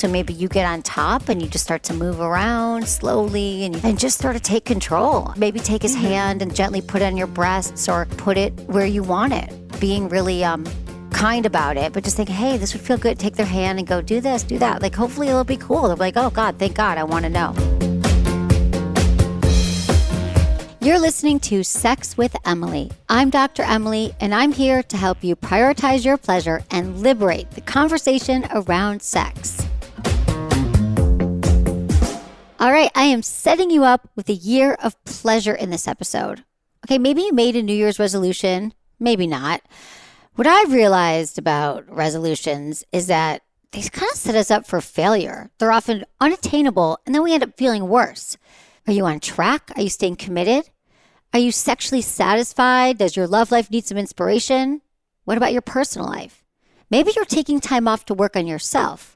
So maybe you get on top and you just start to move around slowly and just sort of take control. Maybe take his hand and gently put it on your breasts or put it where you want it. Being really kind about it, but just think, hey, this would feel good. Take their hand and go, do this, do that. Like, hopefully it'll be cool. They'll be like, oh God, thank God, I want to know. You're listening to Sex with Emily. I'm Dr. Emily, and I'm here to help you prioritize your pleasure and liberate the conversation around sex. All right, I am setting you up with a year of pleasure in this episode. Okay, maybe you made a New Year's resolution, maybe not. What I've realized about resolutions is that they kind of set us up for failure. They're often unattainable, and then we end up feeling worse. Are you on track? Are you staying committed? Are you sexually satisfied? Does your love life need some inspiration? What about your personal life? Maybe you're taking time off to work on yourself.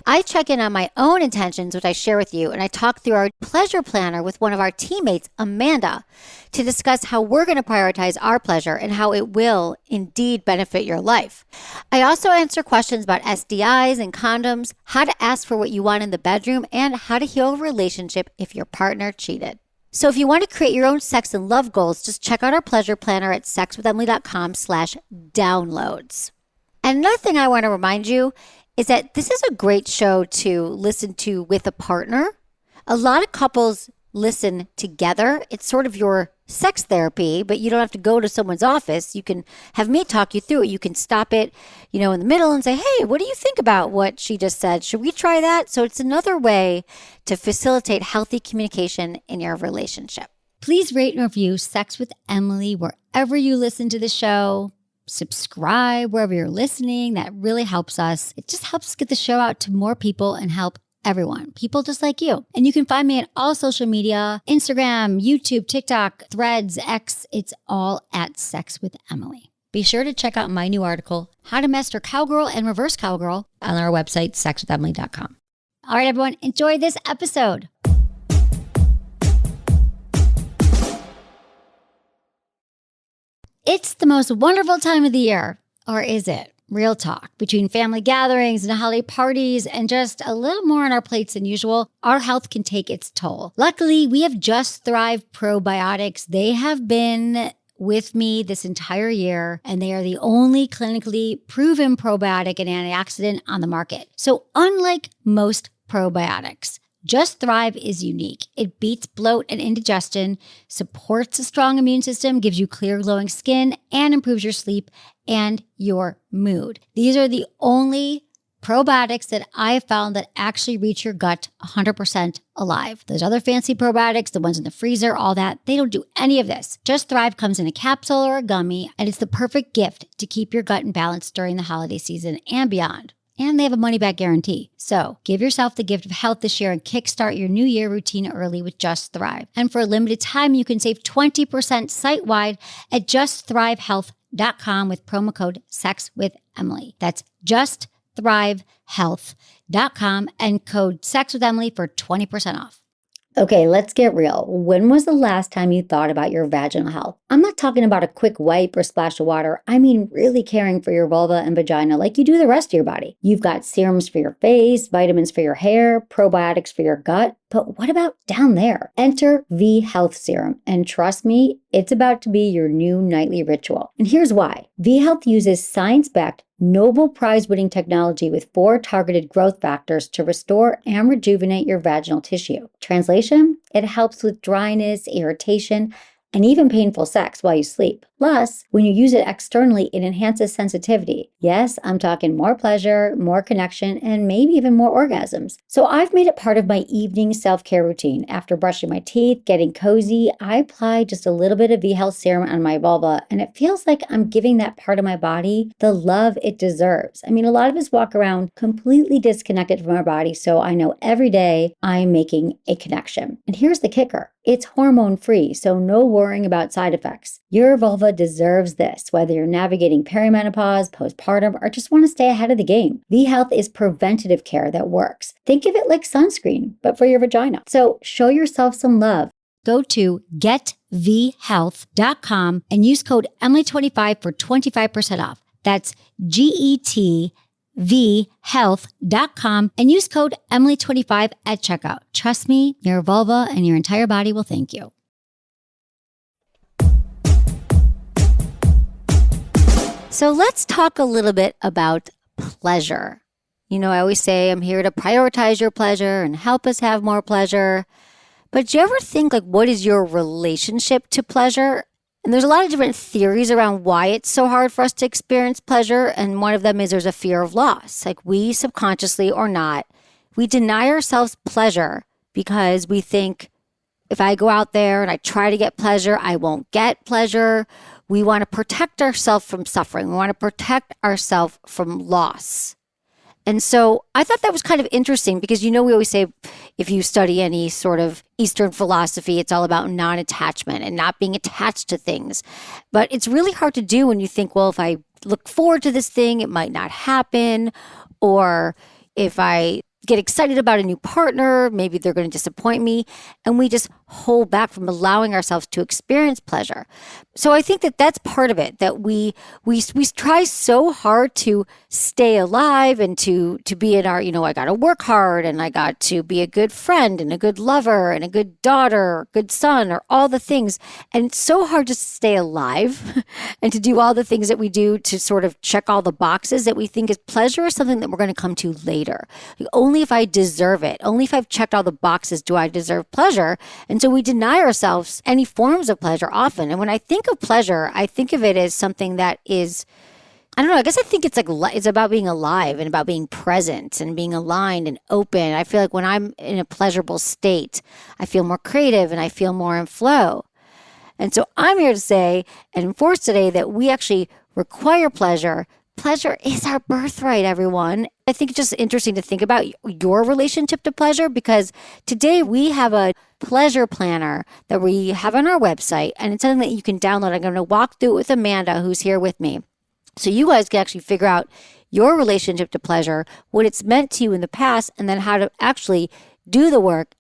I check in on my own intentions, which I share with you, and I talk through our pleasure planner with one of our teammates, Amanda, to discuss how we're going to prioritize our pleasure and how it will indeed benefit your life. I also answer questions about STIs and condoms, how to ask for what you want in the bedroom, and how to heal a relationship if your partner cheated. So if you want to create your own sex and love goals, just check out our pleasure planner at sexwithemily.com/downloads. And another thing I want to remind you is that this is a great show to listen to with a partner. A lot of couples listen together. It's sort of your sex therapy, but you don't have to go to someone's office. You can have me talk you through it. You can stop it, in the middle and say, hey, what do you think about what she just said? Should we try that? So it's another way to facilitate healthy communication in your relationship. Please rate and review Sex with Emily wherever you listen to the show. Subscribe wherever you're listening. That really helps us. It just helps get the show out to more people and help everyone, people just like you. And you can find me on all social media, Instagram, YouTube, TikTok, Threads, X. It's all at Sex with Emily. Be sure to check out my new article, How to Master Cowgirl and Reverse Cowgirl, on our website, sexwithemily.com. All right, everyone, enjoy this episode. It's the most wonderful time of the year, or is it? Real talk. Between family gatherings and holiday parties and just a little more on our plates than usual, our health can take its toll. Luckily, we have Just Thrive probiotics. They have been with me this entire year, and they are the only clinically proven probiotic and antioxidant on the market. So unlike most probiotics, Just Thrive is unique. It beats bloat and indigestion, supports a strong immune system, gives you clear, glowing skin, and improves your sleep and your mood. These are the only probiotics that I have found that actually reach your gut 100% alive. Those other fancy probiotics, the ones in the freezer, all that, they don't do any of this. Just Thrive comes in a capsule or a gummy, and it's the perfect gift to keep your gut in balance during the holiday season and beyond. And they have a money-back guarantee. So give yourself the gift of health this year and kickstart your new year routine early with Just Thrive. And for a limited time, you can save 20% site-wide at justthrivehealth.com with promo code SEXWithEmily. That's justthrivehealth.com and code SEXWithEmily for 20% off. Okay, let's get real. When was the last time you thought about your vaginal health? I'm not talking about a quick wipe or splash of water. I mean really caring for your vulva and vagina like you do the rest of your body. You've got serums for your face, vitamins for your hair, probiotics for your gut. But what about down there? Enter V Health Serum. And trust me, it's about to be your new nightly ritual. And here's why. V Health uses science-backed, Nobel Prize-winning technology with 4 targeted growth factors to restore and rejuvenate your vaginal tissue. Translation? It helps with dryness, irritation, and even painful sex while you sleep. Plus, when you use it externally, it enhances sensitivity. Yes, I'm talking more pleasure, more connection, and maybe even more orgasms. So I've made it part of my evening self-care routine. After brushing my teeth, getting cozy, I apply just a little bit of V Health Serum on my vulva, and it feels like I'm giving that part of my body the love it deserves. I mean, a lot of us walk around completely disconnected from our body, so I know every day I'm making a connection. And here's the kicker. It's hormone-free, so no worrying about side effects. Your vulva deserves this, whether you're navigating perimenopause, postpartum, or just want to stay ahead of the game. V Health is preventative care that works. Think of it like sunscreen, but for your vagina. So show yourself some love. Go to getvhealth.com and use code Emily25 for 25% off. That's GETVHEALTH vhealth.com and use code Emily25 at checkout. Trust me, your vulva and your entire body will thank you. So let's talk a little bit about pleasure. You know, I always say I'm here to prioritize your pleasure and help us have more pleasure. But do you ever think, like, what is your relationship to pleasure? And there's a lot of different theories around why it's so hard for us to experience pleasure. And one of them is there's a fear of loss. Like, we subconsciously or not, we deny ourselves pleasure because we think if I go out there and I try to get pleasure, I won't get pleasure. We want to protect ourselves from suffering. We want to protect ourselves from loss. And so I thought that was kind of interesting because, you know, we always say if you study any sort of Eastern philosophy, it's all about non-attachment and not being attached to things. But it's really hard to do when you think, well, if I look forward to this thing, it might not happen. Or if I get excited about a new partner, maybe they're going to disappoint me. And we just hold back from allowing ourselves to experience pleasure. So I think that that's part of it, that we try so hard to stay alive and to be in our, you know, I got to work hard and I got to be a good friend and a good lover and a good daughter, good son, or all the things. And it's so hard just to stay alive and to do all the things that we do to sort of check all the boxes that we think is pleasure is something that we're going to come to later. Like, only if I deserve it, only if I've checked all the boxes do I deserve pleasure. And so we deny ourselves any forms of pleasure often. And when I think of pleasure, I think of it as something that is, I don't know, I guess I think it's like, it's about being alive and about being present and being aligned and open. I feel like when I'm in a pleasurable state, I feel more creative and I feel more in flow. And so I'm here to say and enforce today that we actually require pleasure. Pleasure is our birthright, everyone. I think it's just interesting to think about your relationship to pleasure because today we have a pleasure planner that we have on our website and it's something that you can download. I'm going to walk through it with Amanda, who's here with me. So you guys can actually figure out your relationship to pleasure, what it's meant to you in the past, and then how to actually do the work.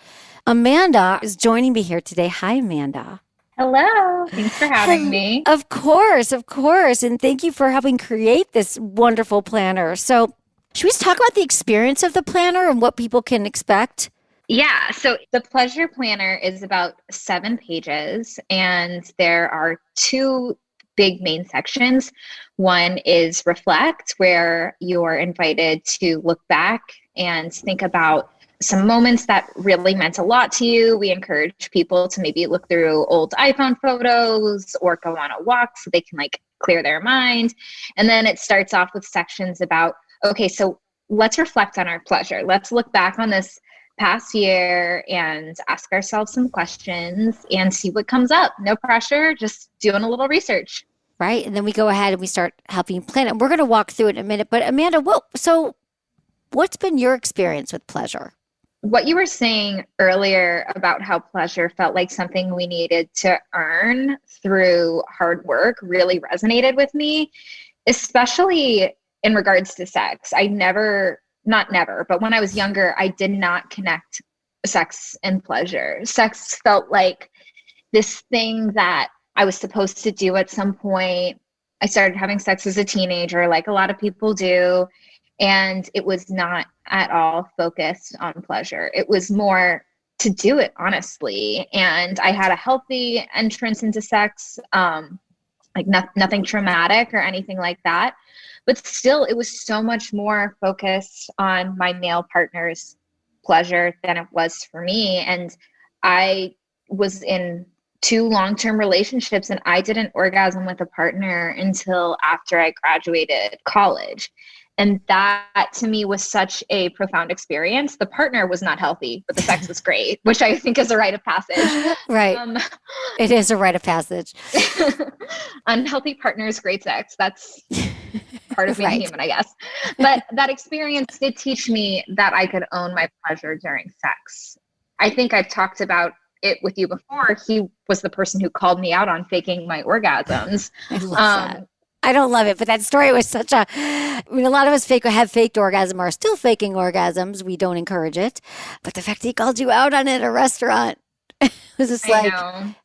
Amanda is joining me here today. Hi, Amanda. Hello. Thanks for having me. Of course. And thank you for helping create this wonderful planner. So should we just talk about the experience of the planner and what people can expect? Yeah. So the pleasure planner is about 7 pages and there are 2 big main sections. One is reflect, where you're invited to look back and think about some moments that really meant a lot to you. We encourage people to maybe look through old iPhone photos or go on a walk so they can like clear their mind. And then it starts off with sections about, okay, so let's reflect on our pleasure. Let's look back on this past year and ask ourselves some questions and see what comes up. No pressure, just doing a little research. Right. And then we go ahead and we start helping plan it. We're going to walk through it in a minute. But Amanda, what's been your experience with pleasure? What you were saying earlier about how pleasure felt like something we needed to earn through hard work really resonated with me, especially in regards to sex. Not never, but when I was younger, I did not connect sex and pleasure. Sex felt like this thing that I was supposed to do at some point. I started having sex as a teenager, like a lot of people do. And it was not at all focused on pleasure. It was more to do it honestly. And I had a healthy entrance into sex, like nothing traumatic or anything like that. But still, it was so much more focused on my male partner's pleasure than it was for me. And I was in 2 long-term relationships and I didn't orgasm with a partner until after I graduated college. And that to me was such a profound experience. The partner was not healthy, but the sex was great, which I think is a rite of passage. Right. It is a rite of passage. Unhealthy partners, great sex. That's part of being human, I guess. But that experience did teach me that I could own my pleasure during sex. I think I've talked about it with you before. He was the person who called me out on faking my orgasms. I love that. I don't love it, but that story was such a, I mean, a lot of us have faked orgasm or are still faking orgasms. We don't encourage it. But the fact that he called you out on it at a restaurant was just like.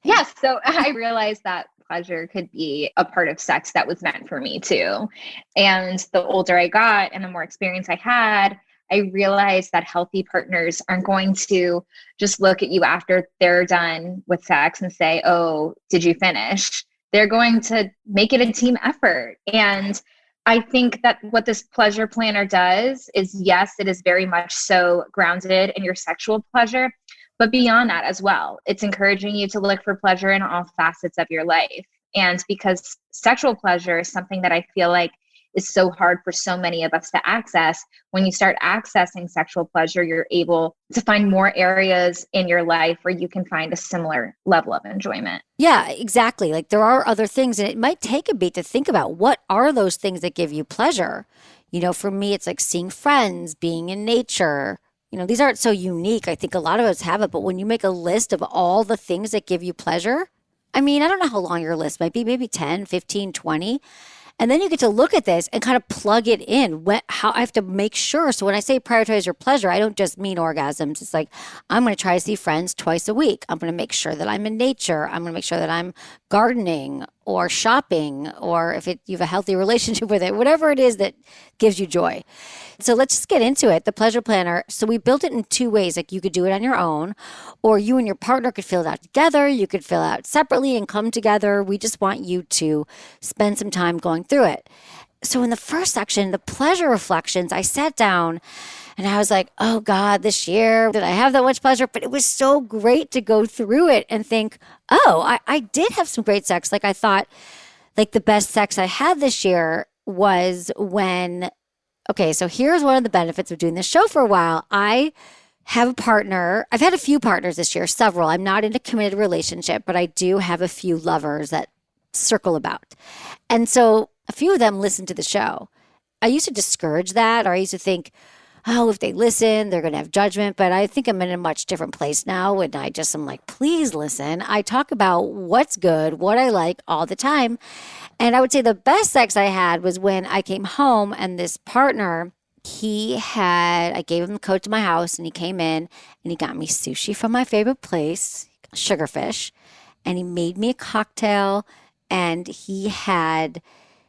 Yes. So I realized that pleasure could be a part of sex that was meant for me too. And the older I got and the more experience I had, I realized that healthy partners aren't going to just look at you after they're done with sex and say, "Oh, did you finish?" They're going to make it a team effort. And I think that what this pleasure planner does is, yes, it is very much so grounded in your sexual pleasure, but beyond that as well, it's encouraging you to look for pleasure in all facets of your life. And because sexual pleasure is something that I feel like is so hard for so many of us to access, when you start accessing sexual pleasure, you're able to find more areas in your life where you can find a similar level of enjoyment. Yeah, exactly. Like there are other things, and it might take a beat to think about what are those things that give you pleasure. For me, it's like seeing friends, being in nature. These aren't so unique. I think a lot of us have it, but when you make a list of all the things that give you pleasure, I mean, I don't know how long your list might be, maybe 10, 15, 20. And then you get to look at this and kind of plug it in. How I have to make sure. So when I say prioritize your pleasure, I don't just mean orgasms. It's like, I'm going to try to see friends twice a week. I'm going to make sure that I'm in nature. I'm going to make sure that I'm gardening or shopping, or if you have a healthy relationship with it, whatever it is that gives you joy. So let's just get into it. The pleasure planner. So we built it in two ways. Like you could do it on your own, or you and your partner could fill it out together. You could fill out separately and come together. We just want you to spend some time going through it. So in the first section, the pleasure reflections, I sat down and I was like, oh God, this year, did I have that much pleasure? But it was so great to go through it and think, oh, I did have some great sex. Like I thought, like the best sex I had this year was when, okay, so here's one of the benefits of doing this show for a while. I have a partner. I've had a few partners this year, several. I'm not in a committed relationship, but I do have a few lovers that circle about. And so a few of them listen to the show. I used to discourage that, or I used to think, oh, if they listen, they're going to have judgment. But I think I'm in a much different place now. And I'm like, please listen. I talk about what's good, what I like all the time. And I would say the best sex I had was when I came home and this partner, I gave him the code to my house and he came in and he got me sushi from my favorite place, Sugarfish. And he made me a cocktail and he had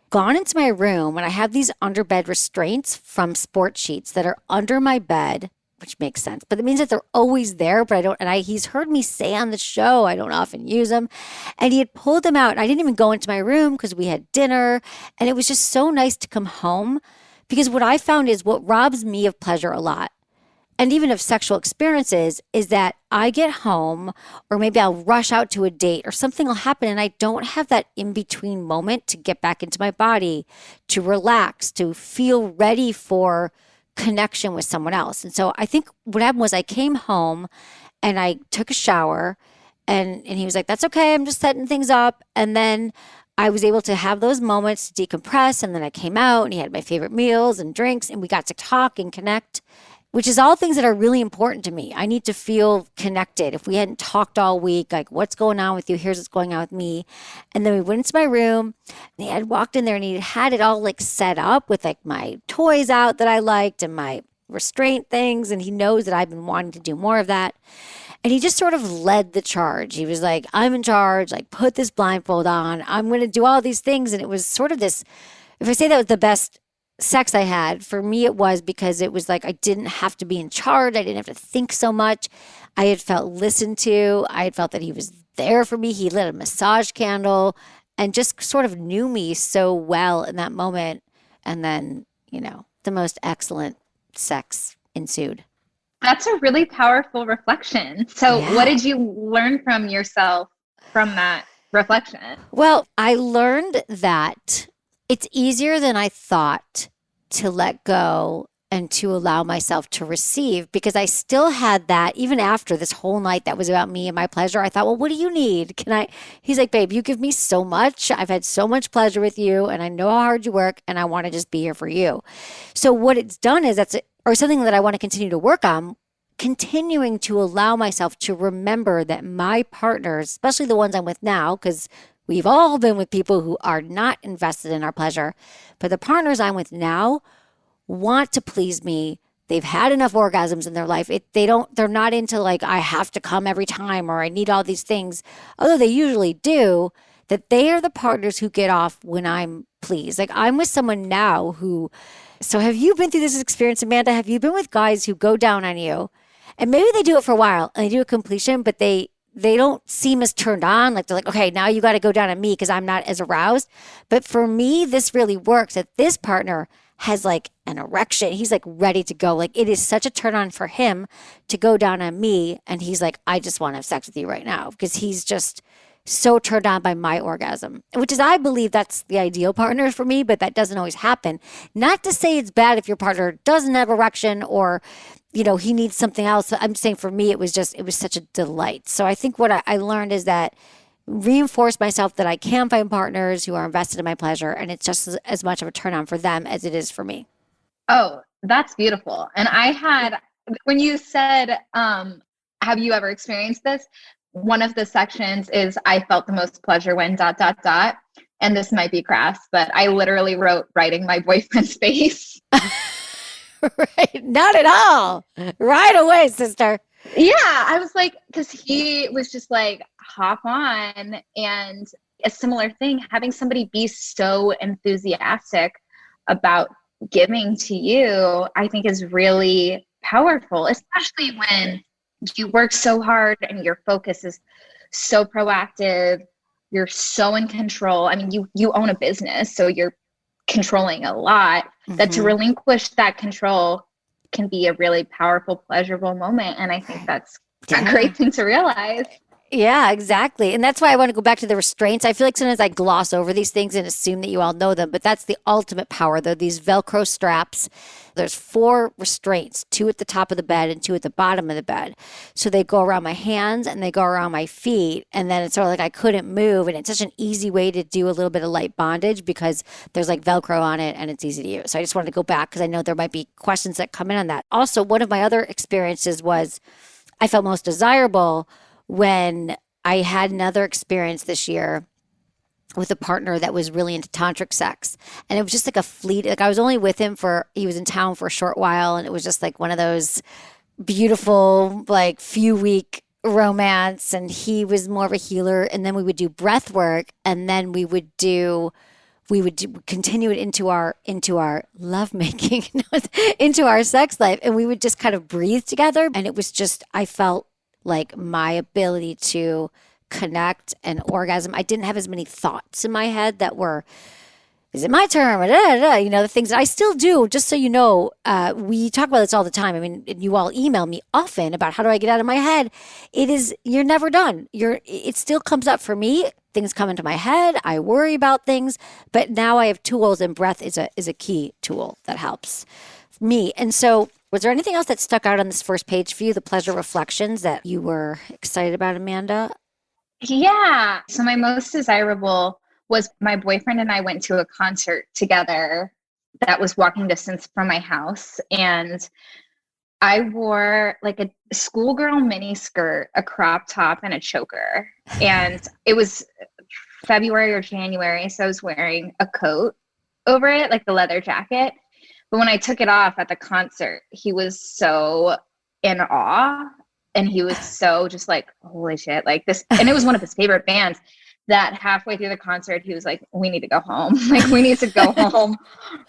gone into my room, and I have these underbed restraints from sport sheets that are under my bed, which makes sense, but it means that they're always there, but he's heard me say on the show, I don't often use them. And he had pulled them out and I didn't even go into my room because we had dinner. And it was just so nice to come home, because what I found is what robs me of pleasure a lot, and even of sexual experiences, is that I get home, or maybe I'll rush out to a date or something will happen and I don't have that in-between moment to get back into my body, to relax, to feel ready for connection with someone else. And so I think what happened was I came home and I took a shower and he was like, that's okay, I'm just setting things up. And then I was able to have those moments to decompress. And then I came out and he had my favorite meals and drinks and we got to talk and connect, which is all things that are really important to me. I need to feel connected. If we hadn't talked all week, like, what's going on with you? Here's what's going on with me. And then we went into my room and he had walked in there and he had it all like set up with like my toys out that I liked and my restraint things. And he knows that I've been wanting to do more of that. And he just sort of led the charge. He was like, I'm in charge, like put this blindfold on. I'm going to do all these things. And it was sort of this, if I say that was the best sex I had, for me it was because it was like I didn't have to be in charge. I didn't have to think so much. I had felt listened to. I had felt that he was there for me. He lit a massage candle and just sort of knew me so well in that moment. And then, the most excellent sex ensued. That's a really powerful reflection. So Yeah. what did you learn from yourself from that reflection? Well, I learned that it's easier than I thought to let go and to allow myself to receive, because I still had that even after this whole night that was about me and my pleasure. I thought, well, what do you need? He's like, babe, you give me so much. I've had so much pleasure with you and I know how hard you work and I want to just be here for you. So what it's done is or something that I want to continue to work on, continuing to allow myself to remember that my partners, especially the ones I'm with now, because we've all been with people who are not invested in our pleasure, but the partners I'm with now want to please me. They've had enough orgasms in their life. They're not into like, I have to come every time or I need all these things. Although they usually do, that they are the partners who get off when I'm pleased. Like I'm with someone now who, so have you been through this experience, Amanda? Have you been with guys who go down on you and maybe they do it for a while and they do a completion, but they don't seem as turned on. Like they're like, okay, now you got to go down on me because I'm not as aroused. But for me, this really works that this partner has like an erection. He's like ready to go. Like it is such a turn on for him to go down on me. And he's like, I just want to have sex with you right now because he's just so turned on by my orgasm, which is, I believe that's the ideal partner for me, but that doesn't always happen. Not to say it's bad if your partner doesn't have erection or, you know, he needs something else. I'm saying for me, it was such a delight. So I think what I learned is that reinforce myself that I can find partners who are invested in my pleasure. And it's just as much of a turn on for them as it is for me. Oh, that's beautiful. And when you said, have you ever experienced this? One of the sections is I felt the most pleasure when ... And this might be crass, but I literally wrote writing my boyfriend's face. Right. Not at all. Right away, sister. Yeah. I was like, because he was just like, hop on. And a similar thing, having somebody be so enthusiastic about giving to you, I think is really powerful, especially when you work so hard and your focus is so proactive. You're so in control. I mean, you own a business, so you're controlling a lot. That to relinquish that control can be a really powerful, pleasurable moment. And I think that's a great thing to realize. Yeah, exactly. And that's why I want to go back to the restraints. I feel like sometimes I gloss over these things and assume that you all know them, but that's the ultimate power. They're these Velcro straps. There's 4 restraints, 2 at the top of the bed and 2 at the bottom of the bed. So they go around my hands and they go around my feet. And then it's sort of like I couldn't move. And it's such an easy way to do a little bit of light bondage because there's like Velcro on it and it's easy to use. So I just wanted to go back because I know there might be questions that come in on that. Also, one of my other experiences was I felt most desirable when I had another experience this year with a partner that was really into tantric sex. And it was just like I was only with him he was in town for a short while. And it was just like one of those beautiful, like few week romance. And he was more of a healer. And then we would do breath work. And then we would continue it into our lovemaking, into our sex life. And we would just kind of breathe together. And it was just, I felt like my ability to connect and orgasm. I didn't have as many thoughts in my head that were, is it my turn? You know, the things that I still do, just so you know, we talk about this all the time. I mean, you all email me often about how do I get out of my head. You're never done. It still comes up for me. Things come into my head. I worry about things, but now I have tools, and breath is a key tool that helps me. And so, was there anything else that stuck out on this first page for you, the pleasure reflections that you were excited about, Amanda? Yeah. So my most desirable was my boyfriend and I went to a concert together that was walking distance from my house. And I wore like a schoolgirl mini skirt, a crop top, and a choker. And it was February or January. So I was wearing a coat over it, like the leather jacket. But when I took it off at the concert, he was so in awe. And he was so just like, holy shit, like this. And it was one of his favorite bands that halfway through the concert, he was like, we need to go home. Like, we need to go home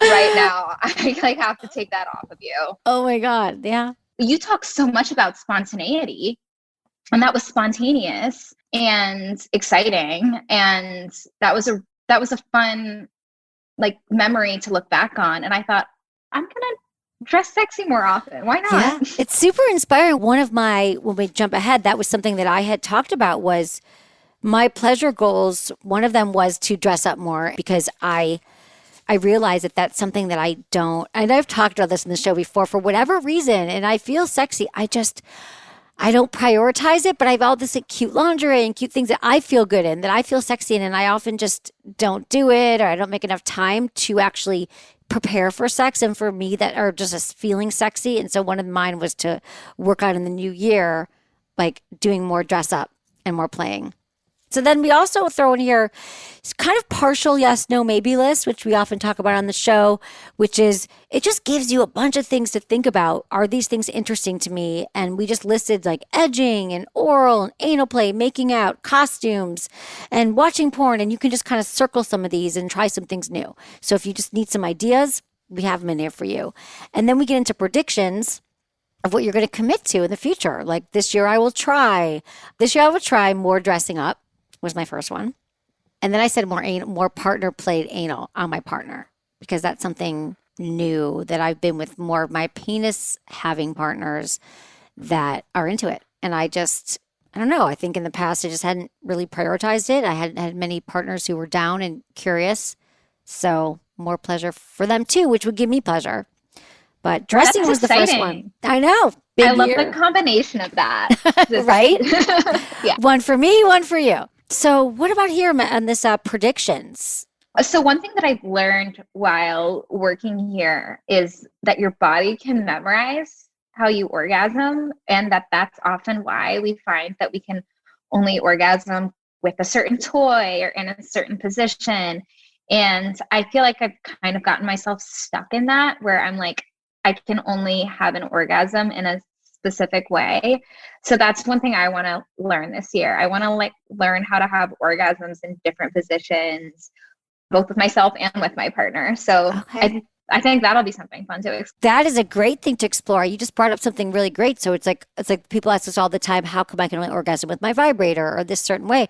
right now. I like have to take that off of you. Oh my God. Yeah. You talk so much about spontaneity, and that was spontaneous and exciting. And that was a fun like memory to look back on. And I thought, I'm going to dress sexy more often. Why not? Yeah, it's super inspiring. When we jump ahead, that was something that I had talked about was my pleasure goals. One of them was to dress up more because I realized that that's something that I don't, and I've talked about this in the show before, for whatever reason, and I feel sexy. I don't prioritize it, but I have all this like, cute lingerie and cute things that I feel good in, that I feel sexy in, and I often just don't do it, or I don't make enough time to actually prepare for sex and for me that are just feeling sexy. And so one of mine was to work on in the new year, like doing more dress up and more playing. So then we also throw in here it's kind of partial yes, no, maybe list, which we often talk about on the show, which is it just gives you a bunch of things to think about. Are these things interesting to me? And we just listed like edging and oral and anal play, making out, costumes, and watching porn. And you can just kind of circle some of these and try some things new. So if you just need some ideas, we have them in here for you. And then we get into predictions of what you're going to commit to in the future. Like this year I will try more dressing up was my first one. And then I said more partner played anal on my partner because that's something new that I've been with more of my penis having partners that are into it. And I don't know. I think in the past I just hadn't really prioritized it. I hadn't had many partners who were down and curious. So more pleasure for them too, which would give me pleasure. But dressing was the first one. I know. Big I love year. the combination of that. Right? Yeah. One for me, one for you. So what about here on this predictions? So one thing that I've learned while working here is that your body can memorize how you orgasm, and that's often why we find that we can only orgasm with a certain toy or in a certain position. And I feel like I've kind of gotten myself stuck in that where I'm like, I can only have an orgasm in a specific way. So that's one thing I want to learn this year. I want to learn how to have orgasms in different positions, both with myself and with my partner. So okay. I think that'll be something fun to explore. That is a great thing to explore. You just brought up something really great. So it's like people ask us all the time, how come I can only orgasm with my vibrator or this certain way?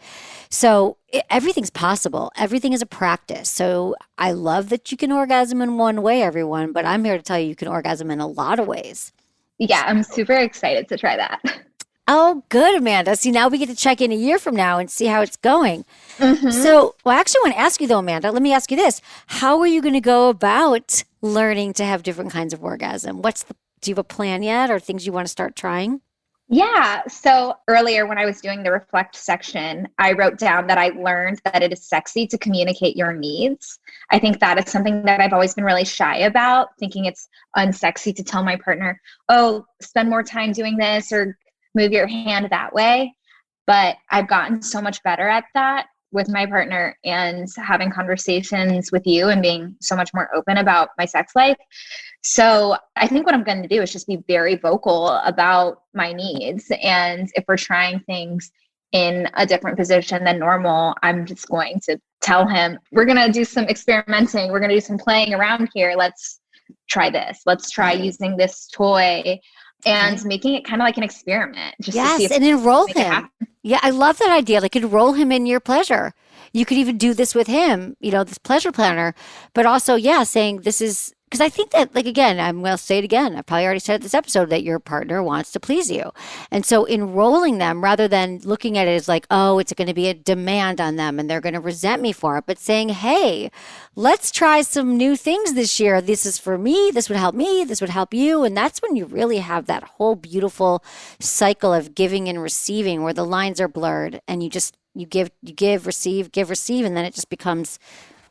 So everything's possible. Everything is a practice. So I love that you can orgasm in one way, everyone, but I'm here to tell you can orgasm in a lot of ways. Yeah, I'm super excited to try that. Oh, good, Amanda. See, now we get to check in a year from now and see how it's going. Mm-hmm. So, I actually want to ask you though, Amanda, let me ask you this. How are you going to go about learning to have different kinds of orgasm? Do you have a plan yet or things you want to start trying? Yeah. So earlier when I was doing the reflect section, I wrote down that I learned that it is sexy to communicate your needs. I think that is something that I've always been really shy about, thinking it's unsexy to tell my partner, oh, spend more time doing this or move your hand that way. But I've gotten so much better at that with my partner and having conversations with you and being so much more open about my sex life. So I think what I'm going to do is just be very vocal about my needs. And if we're trying things in a different position than normal, I'm just going to tell him, we're going to do some experimenting. We're going to do some playing around here. Let's try this. Let's try using this toy and making it kind of like an experiment. Just to see if and enroll him. Yeah, I love that idea. Like enroll him in your pleasure. You could even do this with him, this pleasure planner, but also, saying this is, because I think that, like, again, I'm going to say it again. I've probably already said it this episode that your partner wants to please you. And so enrolling them rather than looking at it as like, oh, it's going to be a demand on them and they're going to resent me for it, but saying, hey, let's try some new things this year. This is for me. This would help me. This would help you. And that's when you really have that whole beautiful cycle of giving and receiving where the lines are blurred and you give, receive, and then it just becomes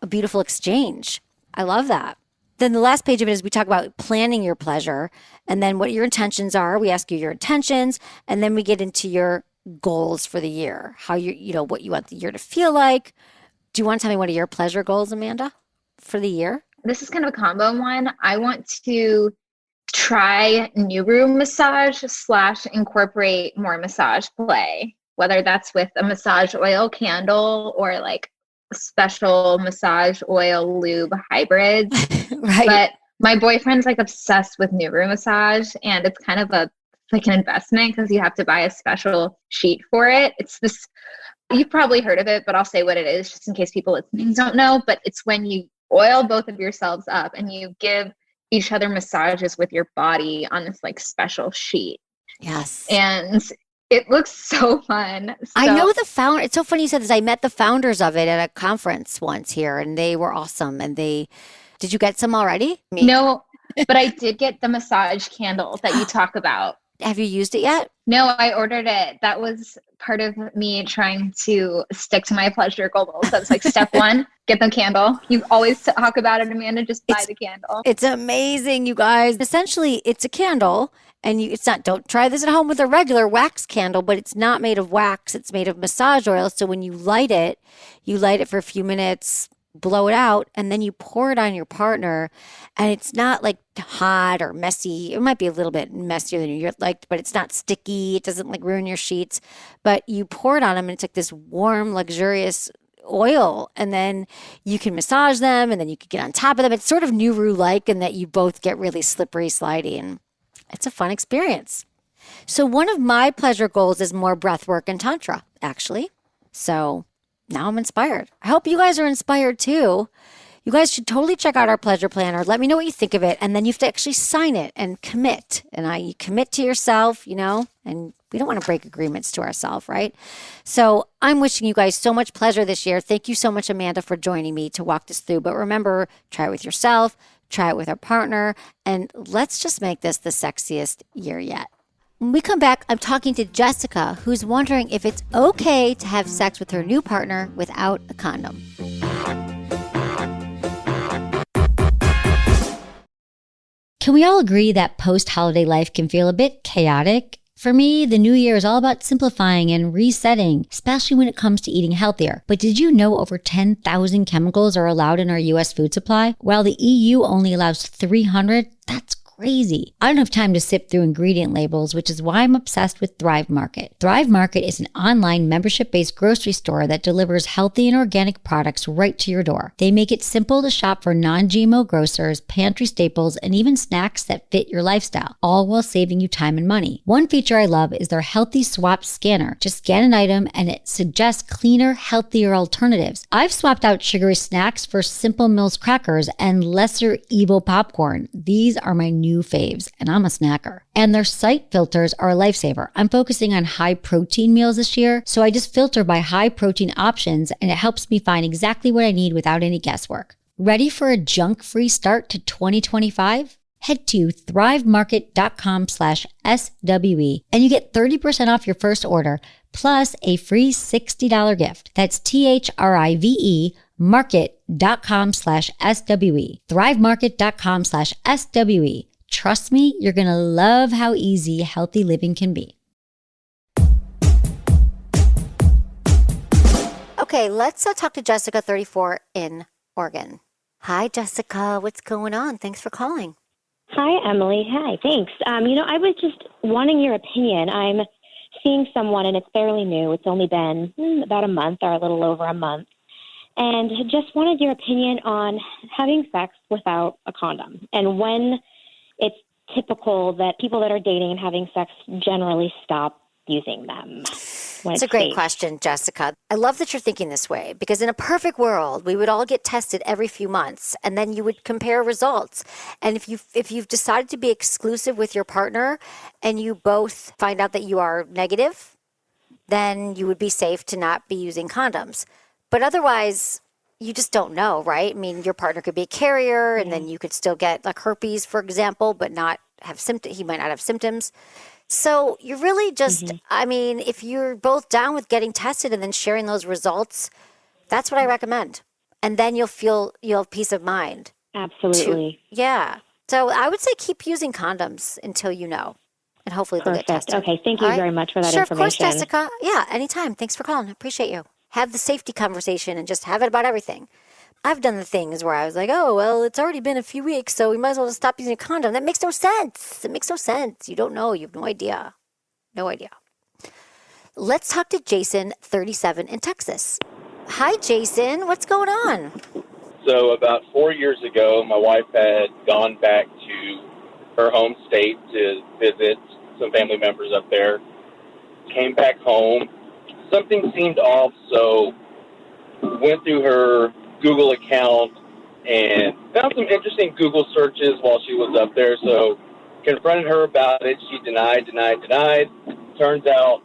a beautiful exchange. I love that. Then the last page of it is we talk about planning your pleasure and then what your intentions are. We ask you your intentions and then we get into your goals for the year, how what you want the year to feel like. Do you want to tell me what are your pleasure goals, Amanda, for the year? This is kind of a combo one. I want to try new room massage / incorporate more massage play, whether that's with a massage oil candle or like special massage oil lube hybrids. Right. But my boyfriend's like obsessed with new room massage and it's kind of like an investment because you have to buy a special sheet for it. It's this, you've probably heard of it, but I'll say what it is just in case people listening don't know. But it's when you oil both of yourselves up and you give each other massages with your body on this like special sheet. Yes. And it looks so fun. So, I know the founder. It's so funny you said this. I met the founders of it at a conference once here and they were awesome. And did you get some already? No, but I did get the massage candle that you talk about. Have you used it yet? No, I ordered it. That was part of me trying to stick to my pleasure goals. That's like step one, get the candle. You always talk about it, Amanda, just buy the candle. It's amazing, you guys. Essentially, it's a candle And it's not, don't try this at home with a regular wax candle, but it's not made of wax. It's made of massage oil. So when you light it for a few minutes, blow it out, and then you pour it on your partner. And it's not like hot or messy. It might be a little bit messier than you like, but it's not sticky. It doesn't like ruin your sheets. But you pour it on them, and it's like this warm, luxurious oil, and then you can massage them, and then you can get on top of them. It's sort of Nuru like, in that you both get really slippery, slidey, and it's a fun experience. So one of my pleasure goals is more breath work and tantra, actually. So now I'm inspired. I hope you guys are inspired too. You guys should totally check out our pleasure planner. Let me know what you think of it. And then you have to actually sign it and commit. And you commit to yourself, and we don't want to break agreements to ourselves, right? So I'm wishing you guys so much pleasure this year. Thank you so much, Amanda, for joining me to walk this through. But remember, try it with yourself, try it with a partner, and let's just make this the sexiest year yet. When we come back, I'm talking to Jessica, who's wondering if it's okay to have sex with her new partner without a condom. Can we all agree that post-holiday life can feel a bit chaotic? For me, the new year is all about simplifying and resetting, especially when it comes to eating healthier. But did you know over 10,000 chemicals are allowed in our U.S. food supply, while the EU only allows 300? That's crazy. I don't have time to sift through ingredient labels, which is why I'm obsessed with Thrive Market. Thrive Market is an online membership-based grocery store that delivers healthy and organic products right to your door. They make it simple to shop for non-GMO grocers, pantry staples, and even snacks that fit your lifestyle, all while saving you time and money. One feature I love is their Healthy Swap scanner. Just scan an item and it suggests cleaner, healthier alternatives. I've swapped out sugary snacks for Simple Mills crackers and lesser evil popcorn. These are my new faves, and I'm a snacker. And their site filters are a lifesaver. I'm focusing on high protein meals this year, so I just filter by high protein options, and it helps me find exactly what I need without any guesswork. Ready for a junk-free start to 2025? Head to thrivemarket.com/SWE and you get 30% off your first order, plus a free $60 gift. That's THRIVE market.com/SWE. thrivemarket.com/SWE. Trust me, you're going to love how easy healthy living can be. Okay, let's talk to Jessica, 34, in Oregon. Hi, Jessica. What's going on? Thanks for calling. Hi, Emily. Hi, thanks. I was just wanting your opinion. I'm seeing someone, and it's fairly new. It's only been about a month or a little over a month. And just wanted your opinion on having sex without a condom and when it's typical that people that are dating and having sex generally stop using them. It's a great question, Jessica. I love that you're thinking this way, because in a perfect world, we would all get tested every few months, and then you would compare results. And if you've decided to be exclusive with your partner and you both find out that you are negative, then you would be safe to not be using condoms. But otherwise, you just don't know, right? I mean, your partner could be a carrier, and then you could still get like herpes, for example, but not have symptoms. He might not have symptoms. So you're really just, I mean, if you're both down with getting tested and then sharing those results, that's what I recommend. And then you'll have peace of mind. Absolutely. Yeah. So I would say keep using condoms until you know. And hopefully they'll get tested. Okay. Thank you very much for that information. Sure, of course, Jessica. Yeah, anytime. Thanks for calling. I appreciate you. Have the safety conversation and just have it about everything. I've done the things where I was like, oh, well, it's already been a few weeks, so we might as well just stop using a condom. That makes no sense. It makes no sense. You don't know. You have no idea. No idea. Let's talk to Jason, 37, in Texas. Hi, Jason. What's going on? So about 4 years ago, my wife had gone back to her home state to visit some family members up there. Came back home. Something seemed off, so went through her Google account and found some interesting Google searches while she was up there. So confronted her about it. She denied. Turns out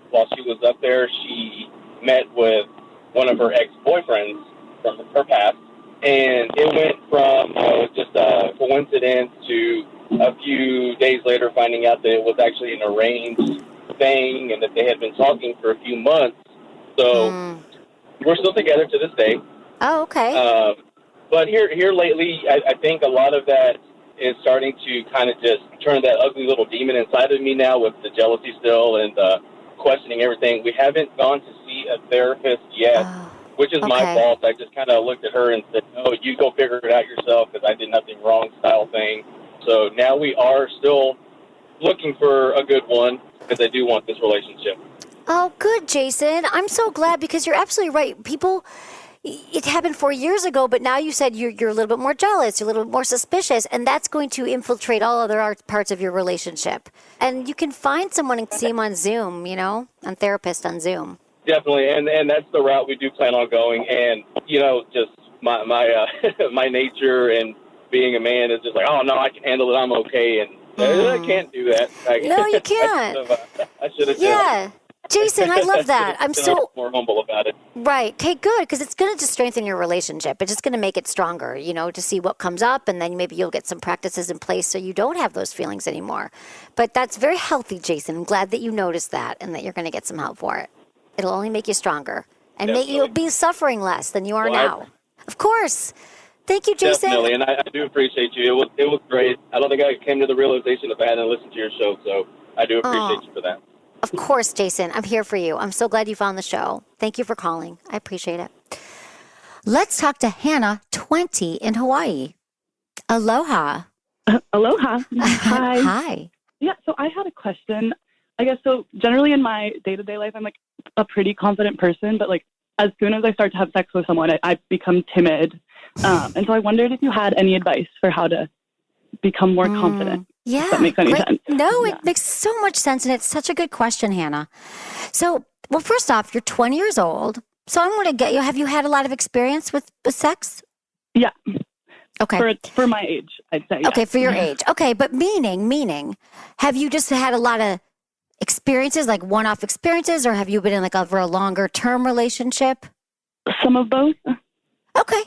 while she was up there, she met with one of her ex-boyfriends from her past. And it went from just a coincidence to a few days later finding out that it was actually an arranged thing and that they had been talking for a few months. So we're still together to this day. Oh, okay. But here lately, I think a lot of that is starting to kind of just turn that ugly little demon inside of me now with the jealousy still and questioning everything. We haven't gone to see a therapist yet, which is my fault. I just kind of looked at her and said, no, you go figure it out yourself because I did nothing wrong style thing. So now we are still looking for a good one because I do want this relationship. Oh, good, Jason. I'm so glad because you're absolutely right. People, it happened 4 years ago, but now you said you're a little bit more jealous, you're a little bit more suspicious, and that's going to infiltrate all other parts of your relationship. And you can find someone and see them on Zoom, on therapist on Zoom. Definitely, and that's the route we do plan on going. And, just my my nature and being a man is just like, oh, no, I can handle it, I'm okay. And I can't do that. No, you can't. I should have Yeah. Jason, I love that. I'm so more humble about it. Right. Okay, good. Because it's going to just strengthen your relationship. It's just going to make it stronger, to see what comes up. And then maybe you'll get some practices in place so you don't have those feelings anymore. But that's very healthy, Jason. I'm glad that you noticed that and that you're going to get some help for it. It'll only make you stronger and make you be suffering less than you are now. Of course. Thank you, Jason. Definitely. And I do appreciate you. It was great. I don't think I came to the realization if I hadn't listened to your show. So I do appreciate you for that. Of course, Jason. I'm here for you. I'm so glad you found the show. Thank you for calling. I appreciate it. Let's talk to Hannah, 20, in Hawaii. Aloha. Aloha. Hi. Hi. Yeah, so I had a question. I guess so generally in my day-to-day life, I'm like a pretty confident person, but like as soon as I start to have sex with someone, I become timid. And so I wondered if you had any advice for how to become more confident. Yeah. If that makes any sense. No, it makes so much sense. And it's such a good question, Hannah. So, well, first off, you're 20 years old. So I'm going to get you. Have you had a lot of experience with sex? Yeah. Okay. For my age, I'd say. Yeah. Okay, for your age. Okay, but meaning, have you just had a lot of experiences, like one-off experiences, or have you been in like over a longer-term relationship? Some of both. Okay.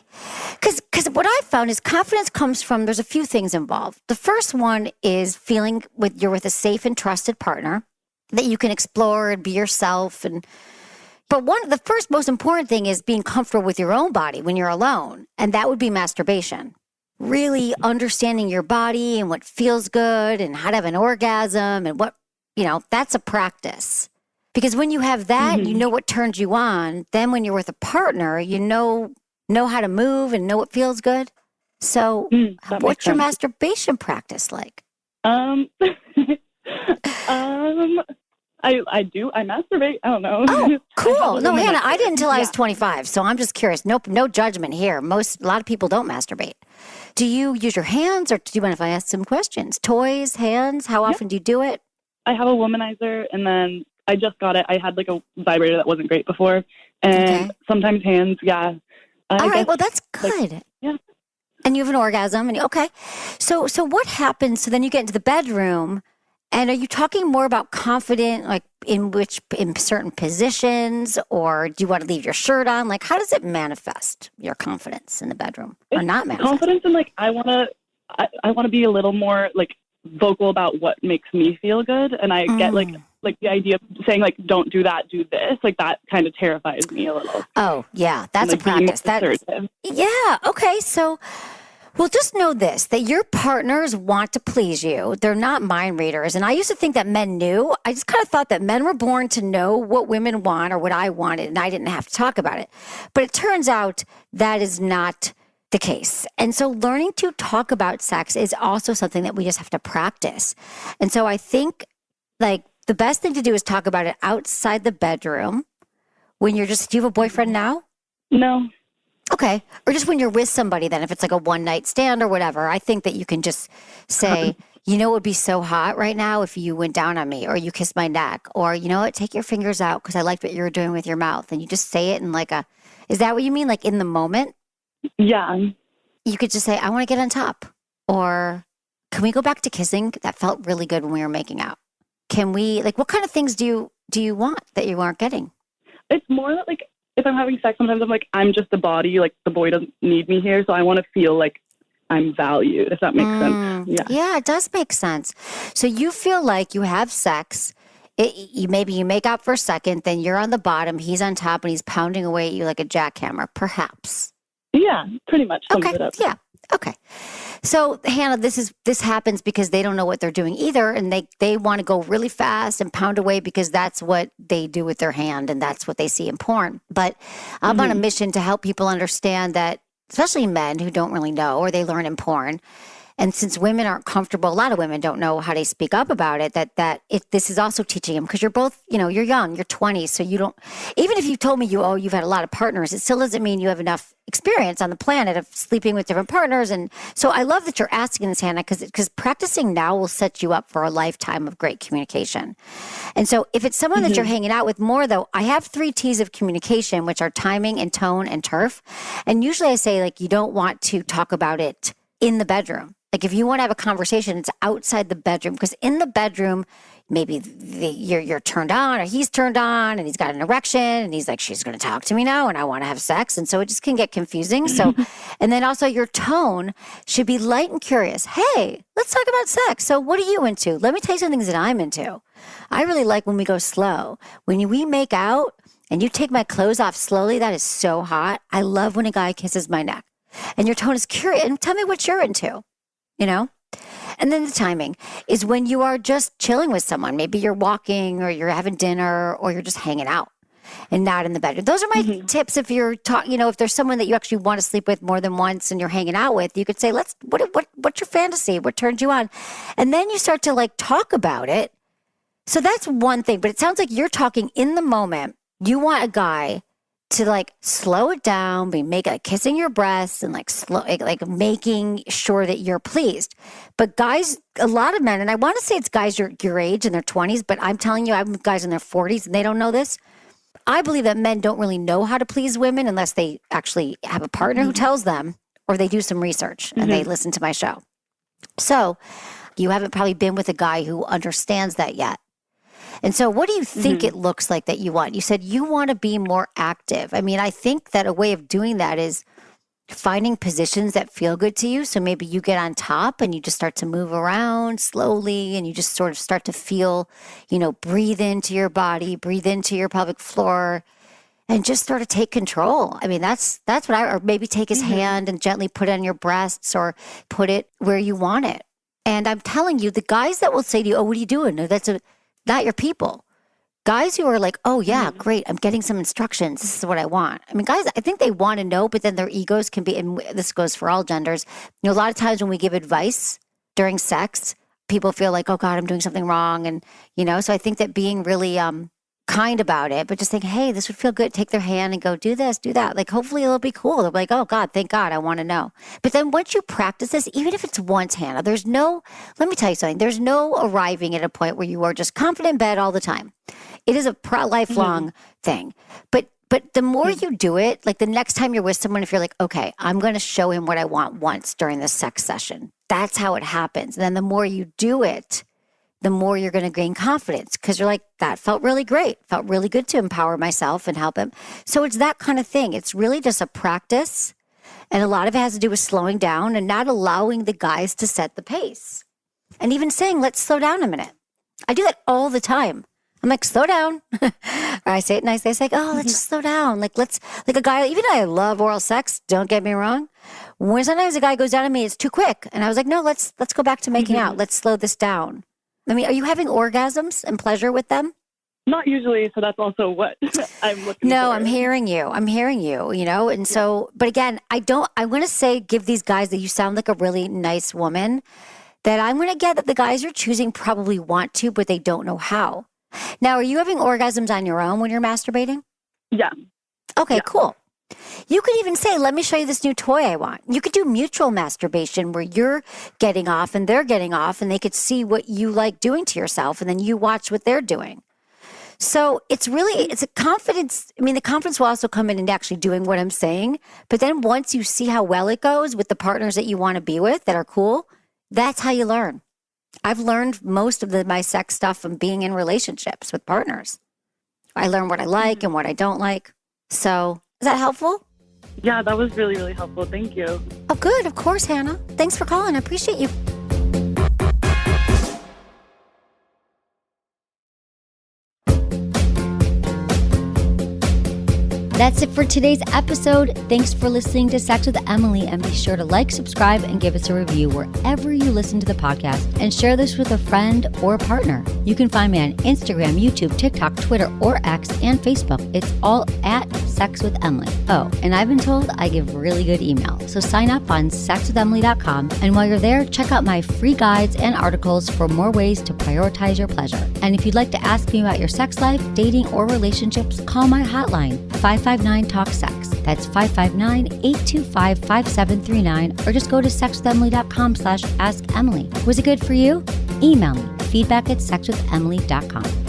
Because what I've found is confidence comes from, there's a few things involved. The first one is feeling you're with a safe and trusted partner that you can explore and be yourself. But the first most important thing is being comfortable with your own body when you're alone. And that would be masturbation. Really understanding your body and what feels good and how to have an orgasm and what, that's a practice. Because when you have that, you know what turns you on. Then when you're with a partner, you know how to move and know what feels good. So what's your masturbation practice like? I masturbate. I don't know. Oh, cool. No, Hannah, I didn't until I was 25. So I'm just curious. No judgment here. A lot of people don't masturbate. Do you use your hands or do you mind if I ask some questions? Toys, hands? How often do you do it? I have a womanizer and then I just got it. I had like a vibrator that wasn't great before. And sometimes hands, yeah. All right, well, that's good. Like, yeah. And you have an orgasm. Okay. So what happens? So then you get into the bedroom, and are you talking more about confident, like in certain positions, or do you want to leave your shirt on? Like, how does it manifest your confidence in the bedroom, or not manifest? Confidence in like I want to be a little more like vocal about what makes me feel good, and I get like the idea of saying like don't do that, do this, like that kind of terrifies me a little. Oh yeah, that's a practice. Yeah. Okay. So, well, just know this, that your partners want to please you. They're not mind readers. And I used to think that men knew. I just kind of thought that men were born to know what women want or what I wanted, and I didn't have to talk about it. But it turns out that is not the case. And so learning to talk about sex is also something that we just have to practice. And so I think like the best thing to do is talk about it outside the bedroom when do you have a boyfriend now? No. Okay. Or just when you're with somebody then, if it's like a one night stand or whatever, I think that you can just say, it would be so hot right now if you went down on me or you kissed my neck or, you know what, take your fingers out because I liked what you were doing with your mouth. And you just say it in is that what you mean? Like in the moment? Yeah. You could just say, I want to get on top. Or can we go back to kissing? That felt really good when we were making out. Can we, what kind of things do you want that you aren't getting? It's more that if I'm having sex, sometimes I'm like, I'm just a body, the boy doesn't need me here. So I want to feel like I'm valued, if that makes sense. Yeah. Yeah, it does make sense. So you feel like you have sex, maybe you make out for a second, then you're on the bottom, he's on top, and he's pounding away at you like a jackhammer, perhaps. Yeah, pretty much. Okay, it up. yeah. Okay. So Hannah, this happens because they don't know what they're doing either. And they want to go really fast and pound away because that's what they do with their hand and that's what they see in porn. But I'm on a mission to help people understand that, especially men who don't really know or they learn in porn. And since women aren't comfortable, a lot of women don't know how to speak up about it, this is also teaching them because you're both, you're young, you're 20. So you don't, even if you told me you've had a lot of partners, it still doesn't mean you have enough experience on the planet of sleeping with different partners. And so I love that you're asking this, Hannah, because practicing now will set you up for a lifetime of great communication. And so if it's someone that you're hanging out with more, though, I have 3 T's of communication, which are timing and tone and turf. And usually I say, like, you don't want to talk about it in the bedroom. Like if you want to have a conversation, it's outside the bedroom because in the bedroom, maybe you're turned on or he's turned on and he's got an erection and he's like, she's going to talk to me now and I want to have sex. And so it just can get confusing. So, and then also your tone should be light and curious. Hey, let's talk about sex. So what are you into? Let me tell you some things that I'm into. I really like when we go slow. When we make out and you take my clothes off slowly, that is so hot. I love when a guy kisses my neck and your tone is curious and tell me what you're into. And then the timing is when you are just chilling with someone. Maybe you're walking or you're having dinner or you're just hanging out and not in the bedroom. Those are my tips. If you're talking, if there's someone that you actually want to sleep with more than once and you're hanging out with, you could say, what's your fantasy? What turns you on? And then you start to talk about it. So that's one thing, but it sounds like you're talking in the moment. You want a guy to slow it down, kissing your breasts and making sure that you're pleased. But guys, a lot of men, and I want to say it's guys your age in their 20s, but I'm telling you, I'm with guys in their 40s and they don't know this. I believe that men don't really know how to please women unless they actually have a partner who tells them or they do some research and they listen to my show. So you haven't probably been with a guy who understands that yet. And so what do you think it looks like that you want? You said you want to be more active. I mean, I think that a way of doing that is finding positions that feel good to you. So maybe you get on top and you just start to move around slowly and you just sort of start to feel, breathe into your body, breathe into your pelvic floor and just sort of take control. I mean, that's or maybe take his hand and gently put it on your breasts or put it where you want it. And I'm telling you, the guys that will say to you, oh, what are you doing? No, that's not your people. Guys who are like, oh, yeah, great. I'm getting some instructions. This is what I want. I mean, guys, I think they want to know, but then their egos can be, and this goes for all genders. A lot of times when we give advice during sex, people feel like, oh, God, I'm doing something wrong. And, so I think that being really kind about it, but just think, hey, this would feel good. Take their hand and go do this, do that. Hopefully it'll be cool. They'll be like, oh, God, thank God, I want to know. But then once you practice this, even if it's once, Hannah, let me tell you something. There's no arriving at a point where you are just confident in bed all the time. It is a lifelong thing. But the more you do it, the next time you're with someone, if you're like, okay, I'm going to show him what I want once during this sex session. That's how it happens. And then the more you do it, the more you're going to gain confidence because you're like, that felt really great. Felt really good to empower myself and help him. So it's that kind of thing. It's really just a practice. And a lot of it has to do with slowing down and not allowing the guys to set the pace. And even saying, let's slow down a minute. I do that all the time. I'm like, slow down. Or I say it nice. They say, oh, let's just slow down. Let's a guy, even though I love oral sex, don't get me wrong. When sometimes a guy goes down on me, it's too quick. And I was like, no, let's go back to making out. Let's slow this down. I mean, are you having orgasms and pleasure with them? Not usually, so that's also what I'm looking for. No, I'm hearing you, and so, but again, I want to say, give these guys that you sound like a really nice woman, that I'm going to get that the guys you're choosing probably want to, but they don't know how. Now, are you having orgasms on your own when you're masturbating? Yeah. Okay, cool. You could even say, let me show you this new toy I want. You could do mutual masturbation where you're getting off and they're getting off and they could see what you like doing to yourself and then you watch what they're doing. So it's a confidence. I mean, the confidence will also come in actually doing what I'm saying. But then once you see how well it goes with the partners that you want to be with that are cool, that's how you learn. I've learned most of my sex stuff from being in relationships with partners. I learn what I like and what I don't like. So is that helpful? Yeah, that was really, really helpful. Thank you. Oh, good. Of course, Hannah. Thanks for calling. I appreciate you. That's it for today's episode. Thanks for listening to Sex with Emily, and be sure to like, subscribe, and give us a review wherever you listen to the podcast, and share this with a friend or partner. You can find me on Instagram, YouTube, TikTok, Twitter, or X, and Facebook. It's all at Sex with Emily. Oh, and I've been told I give really good email, so sign up on sexwithemily.com, and while you're there, check out my free guides and articles for more ways to prioritize your pleasure. And if you'd like to ask me about your sex life, dating, or relationships, call my hotline, 559-TALK-SEX. That's 559-825-5739, or just go to sexwithemily.com/askemily. Was it good for you? Email me, feedback@sexwithemily.com.